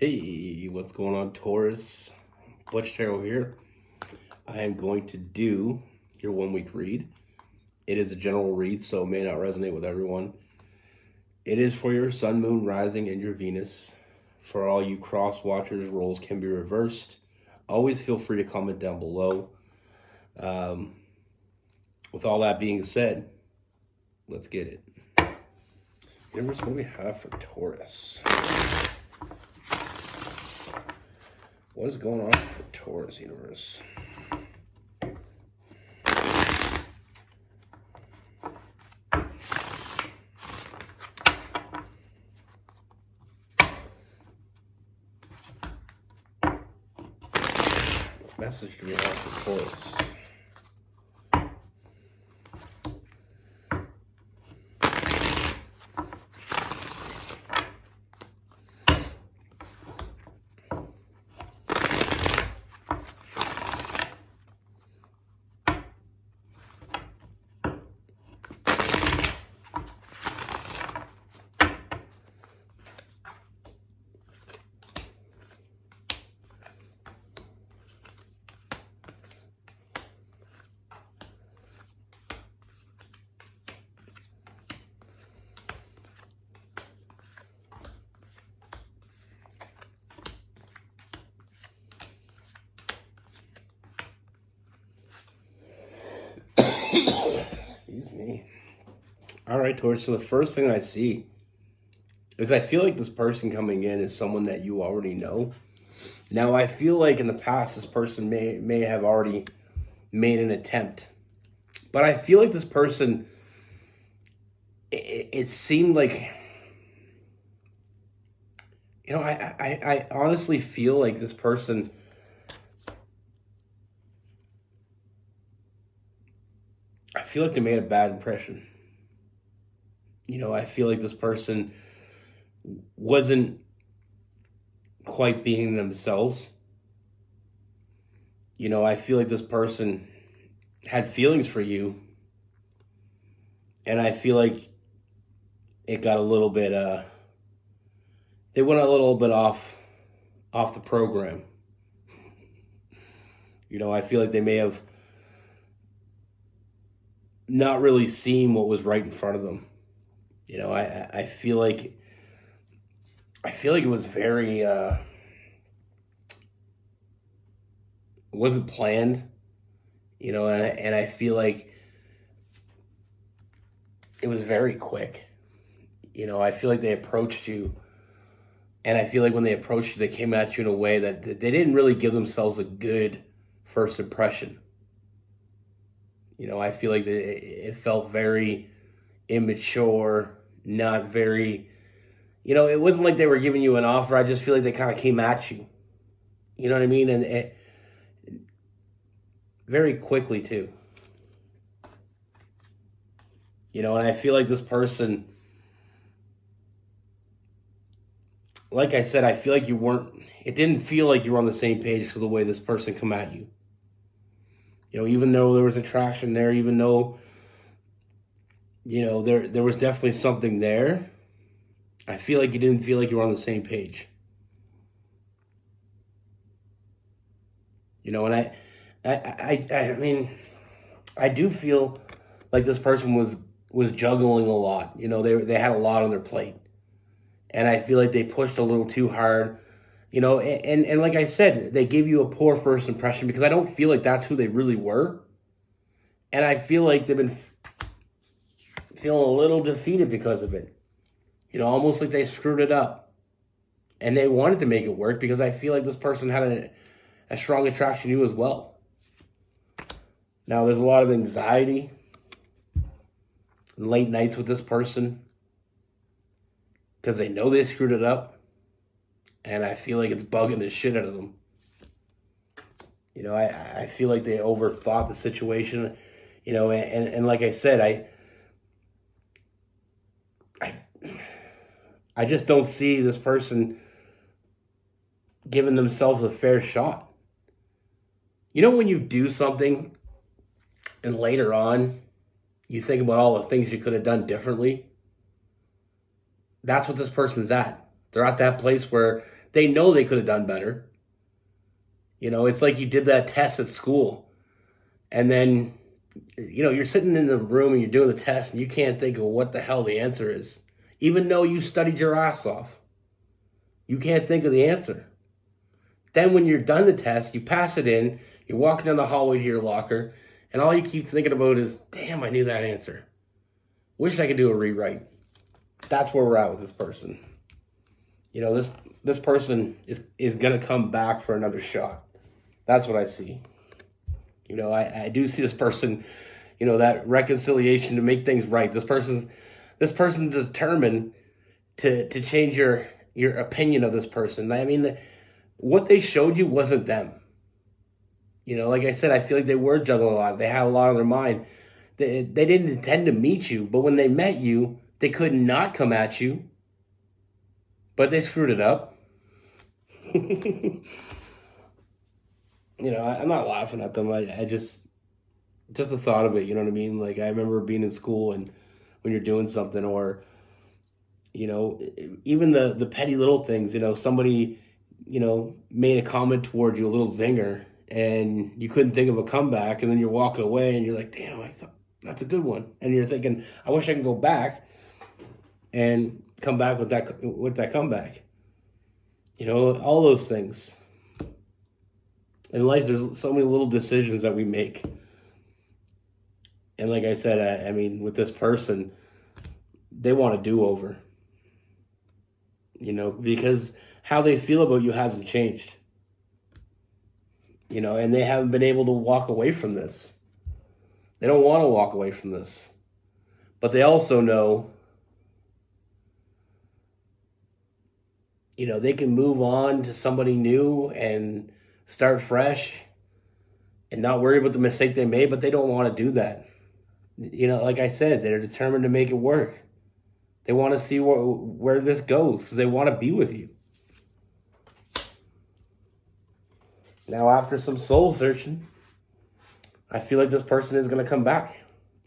Hey, what's going on, Taurus? Butch here. I am going to do your 1 week read. It is a general read, so it may not resonate with everyone. It is for your sun, moon, rising, and your Venus. For all you cross watchers, roles can be reversed. Always feel free to comment down below. With all that being said, let's get it. Universe, what do we have for Taurus? What is going on for Taurus, universe? What message do we have for Taurus? Excuse me. All right, Taurus. So the first thing I see is I feel like this person coming in is someone that you already know. Now, I feel like in the past, this person may have already made an attempt. But I feel like this person, it seemed like, I honestly feel like this person, I feel like they made a bad impression. I feel like this person wasn't quite being themselves. I feel like this person had feelings for you, and I feel like it got a little bit, they went a little bit off the program. I feel like they may have not really seen what was right in front of them. I feel like it was very, it wasn't planned, and I feel like it was very quick. I feel like they approached you, and I feel like when they approached you, they came at you in a way that they didn't really give themselves a good first impression. I feel like it felt very immature, not very, it wasn't like they were giving you an offer. I just feel like they kind of came at you. You know what I mean? And very quickly, too. And I feel like this person, like I said, I feel like it didn't feel like you were on the same page because of the way this person come at you. Even though there was attraction there, even though, there was definitely something there, I feel like you didn't feel like you were on the same page. And I mean, I do feel like this person was juggling a lot. They had a lot on their plate. And I feel like they pushed a little too hard. And like I said, they gave you a poor first impression because I don't feel like that's who they really were. And I feel like they've been feeling a little defeated because of it. Almost like they screwed it up. And they wanted to make it work because I feel like this person had a strong attraction to you as well. Now, there's a lot of anxiety and late nights with this person because they know they screwed it up. And I feel like it's bugging the shit out of them. I feel like they overthought the situation, and like I said, I just don't see this person giving themselves a fair shot. When you do something and later on you think about all the things you could have done differently, that's what this person's at. They're at that place where They know they could have done better. You know, it's like you did that test at school, and then, you know, you're sitting in the room and you're doing the test and you can't think of what the hell the answer is. Even though you studied your ass off, you can't think of the answer. Then when you're done the test, you pass it in, you're walking down the hallway to your locker, and all you keep thinking about is, damn, I knew that answer. Wish I could do a rewrite. That's where we're at with this person. You know, this person is going to come back for another shot. That's what I see. You know, I do see this person, you know, that reconciliation to make things right. This person's determined to change your opinion of this person. I mean, what they showed you wasn't them. You know, like I said, I feel like they were juggling a lot. They had a lot on their mind. They didn't intend to meet you, but when they met you, they could not come at you. But they screwed it up. You know, I'm not laughing at them. I just the thought of it, you know what I mean? Like, I remember being in school and when you're doing something, or, you know, even the petty little things, you know, somebody, you know, made a comment toward you, a little zinger, and you couldn't think of a comeback, and then you're walking away and you're like, damn, I thought that's a good one. And you're thinking, I wish I could go back and come back with that comeback. You know, all those things. In life, there's so many little decisions that we make. And like I said, I mean, with this person, they want a do-over. You know, because how they feel about you hasn't changed. You know, and they haven't been able to walk away from this. They don't want to walk away from this. But they also know, you know, they can move on to somebody new and start fresh and not worry about the mistake they made, but they don't want to do that. You know, like I said, they're determined to make it work. They want to see where this goes because they want to be with you. Now, after some soul searching, I feel like this person is going to come back.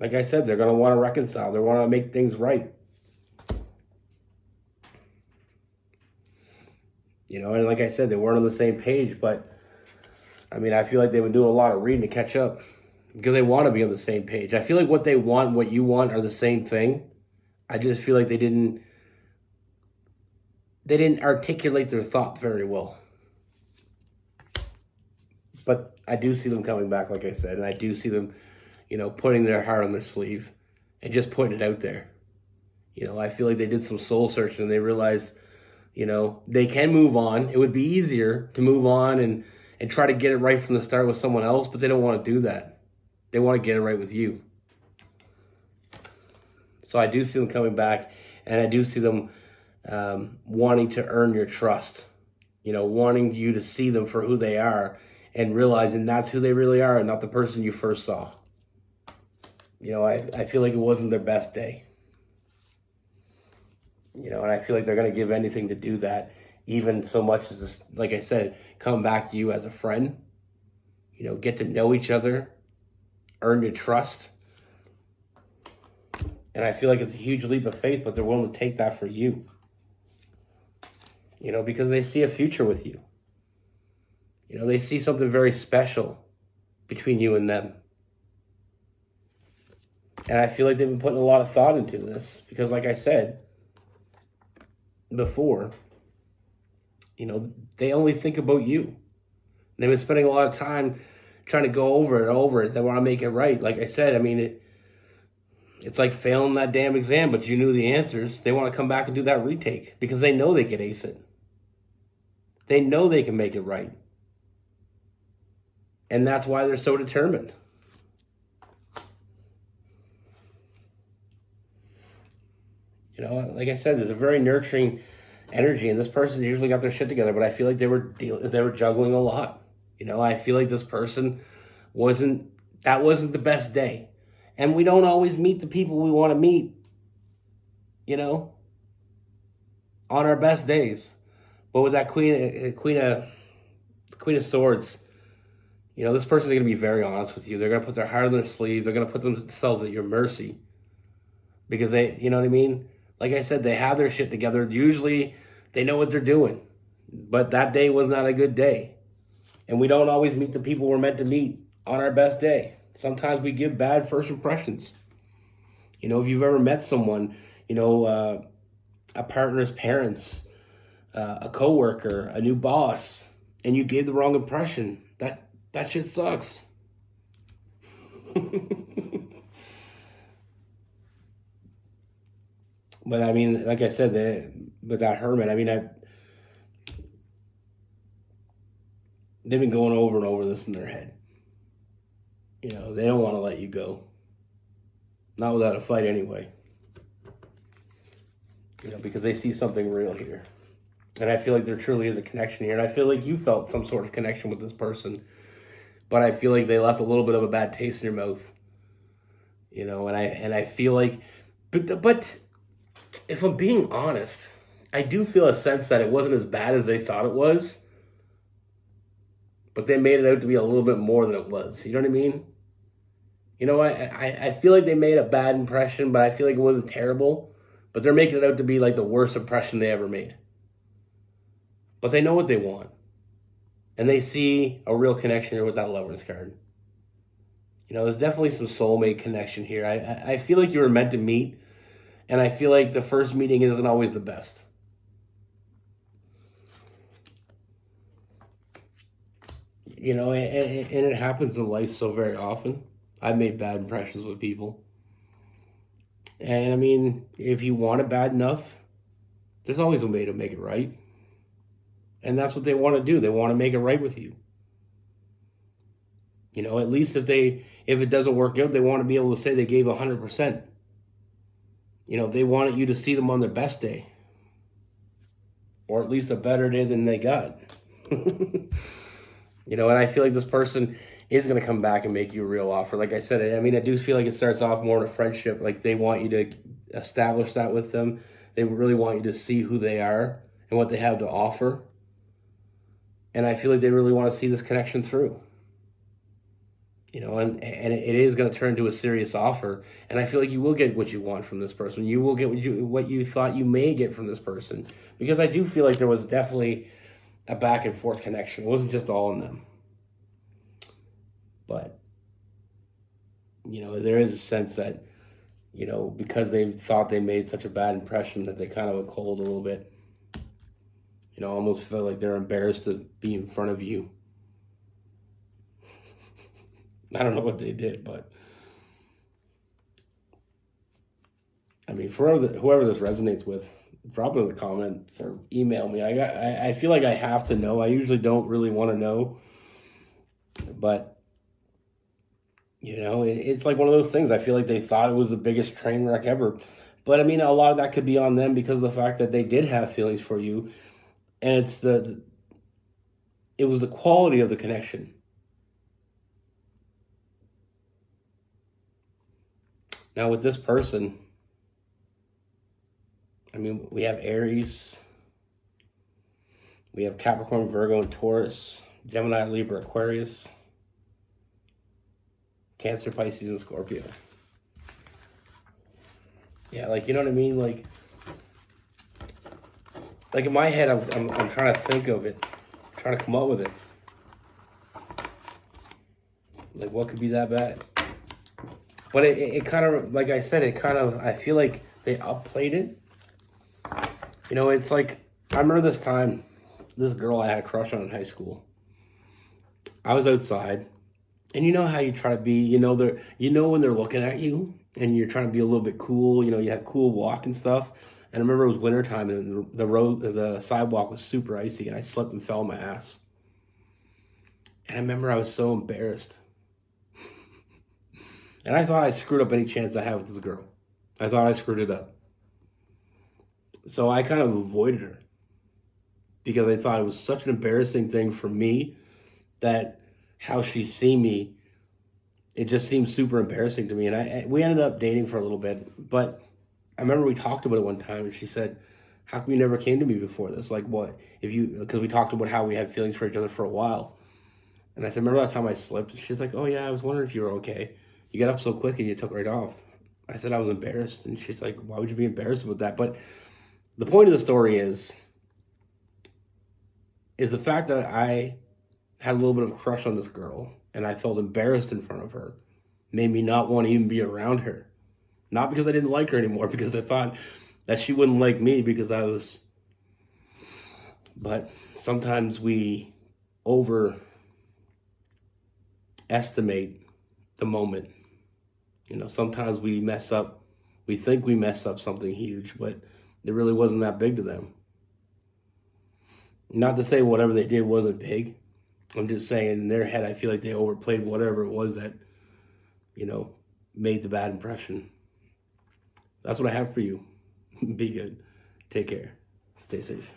Like I said, they're going to want to reconcile. They want to make things right. You know, and like I said, they weren't on the same page, but I mean, I feel like they've been doing a lot of reading to catch up because they want to be on the same page. I feel like what they want, what you want are the same thing. I just feel like they didn't articulate their thoughts very well. But I do see them coming back, like I said, and I do see them, you know, putting their heart on their sleeve and just putting it out there. You know, I feel like they did some soul searching and they realized, you know, they can move on. It would be easier to move on and try to get it right from the start with someone else, but they don't want to do that. They want to get it right with you. So I do see them coming back, and I do see them wanting to earn your trust. You know, wanting you to see them for who they are and realizing that's who they really are and not the person you first saw. You know, I feel like it wasn't their best day. You know, and I feel like they're going to give anything to do that, even so much as, this, like I said, come back to you as a friend. You know, get to know each other, earn your trust. And I feel like it's a huge leap of faith, but they're willing to take that for you. You know, because they see a future with you. You know, they see something very special between you and them. And I feel like they've been putting a lot of thought into this because, like I said before, you know, they only think about you. And they've been spending a lot of time trying to go over it and over it. They want to make it right. Like I said, I mean, it's like failing that damn exam, but you knew the answers. They want to come back and do that retake because they know they can ace it. They know they can make it right. And that's why they're so determined. You know, like I said, there's a very nurturing energy, and this person usually got their shit together, but I feel like they were juggling a lot. You know, I feel like this person wasn't the best day. And we don't always meet the people we want to meet, you know, on our best days. But with that Queen of Swords, you know, this person's going to be very honest with you. They're going to put their heart on their sleeves. They're going to put themselves at your mercy. Because they, you know what I mean? Like I said, they have their shit together. Usually, they know what they're doing. but that day was not a good day. And we don't always meet the people we're meant to meet on our best day. Sometimes we give bad first impressions. You know, if you've ever met someone, you know, a partner's parents, a coworker, a new boss, and you gave the wrong impression, that shit sucks. But I mean, like I said, with that Herman, I mean, they've been going over and over this in their head. You know, they don't want to let you go. Not without a fight anyway. You know, because they see something real here. And I feel like there truly is a connection here. And I feel like you felt some sort of connection with this person. But I feel like they left a little bit of a bad taste in your mouth. You know, and I feel like, but if I'm being honest, I do feel a sense that it wasn't as bad as they thought it was. But they made it out to be a little bit more than it was. You know what I mean? You know, I feel like they made a bad impression, but I feel like it wasn't terrible. But they're making it out to be like the worst impression they ever made. But they know what they want. And they see a real connection here with that Lover's card. You know, there's definitely some soulmate connection here. I feel like you were meant to meet. And I feel like the first meeting isn't always the best. You know, and it happens in life so very often. I've made bad impressions with people. And I mean, if you want it bad enough, there's always a way to make it right. And that's what they want to do. They want to make it right with you. You know, at least if it doesn't work out, they want to be able to say they gave 100%. You know, they wanted you to see them on their best day. Or at least a better day than they got. You know, and I feel like this person is going to come back and make you a real offer. Like I said, I mean, I do feel like it starts off more in a friendship. Like they want you to establish that with them. They really want you to see who they are and what they have to offer. And I feel like they really want to see this connection through. You know, and it is going to turn into a serious offer. And I feel like you will get what you want from this person. You will get what you thought you may get from this person. Because I do feel like there was definitely a back and forth connection. It wasn't just all in them. But, you know, there is a sense that, you know, because they thought they made such a bad impression that they kind of went cold a little bit. You know, almost felt like they're embarrassed to be in front of you. I don't know what they did, but I mean, for whoever this resonates with, drop it in the comments or email me. I feel like I have to know. I usually don't really want to know, but you know, it's like one of those things. I feel like they thought it was the biggest train wreck ever, but I mean, a lot of that could be on them because of the fact that they did have feelings for you, and it was the quality of the connection. Now with this person, I mean, we have Aries, we have Capricorn, Virgo, and Taurus, Gemini, Libra, Aquarius, Cancer, Pisces, and Scorpio. Yeah, like, you know what I mean? Like in my head, I'm trying to think of it, trying to come up with it. Like, what could be that bad? But it kind of, like I said, I feel like they upplayed it. You know, it's like, I remember this time, this girl I had a crush on in high school. I was outside, and you know how you try to be, you know when they're looking at you, and you're trying to be a little bit cool, you know, you have cool walk and stuff. And I remember it was wintertime, and the sidewalk was super icy, and I slipped and fell on my ass. And I remember I was so embarrassed. And I thought I screwed up any chance I had with this girl. I thought I screwed it up. So I kind of avoided her. Because I thought it was such an embarrassing thing for me that how she seen me, it just seemed super embarrassing to me. And we ended up dating for a little bit. But I remember we talked about it one time, and she said, how come you never came to me before this? Like, what? Because we talked about how we had feelings for each other for a while. And I said, remember that time I slipped? And she's like, oh yeah, I was wondering if you were okay. You got up so quick and you took right off. I said I was embarrassed. And she's like, why would you be embarrassed about that? But the point of the story is, is the fact that I had a little bit of a crush on this girl and I felt embarrassed in front of her made me not want to even be around her. Not because I didn't like her anymore, because I thought that she wouldn't like me because I was. But sometimes we overestimate the moment. You know, sometimes we mess up. We think we mess up something huge, but it really wasn't that big to them. Not to say whatever they did wasn't big. I'm just saying in their head, I feel like they overplayed whatever it was that, made the bad impression. That's what I have for you. Be good. Take care. Stay safe.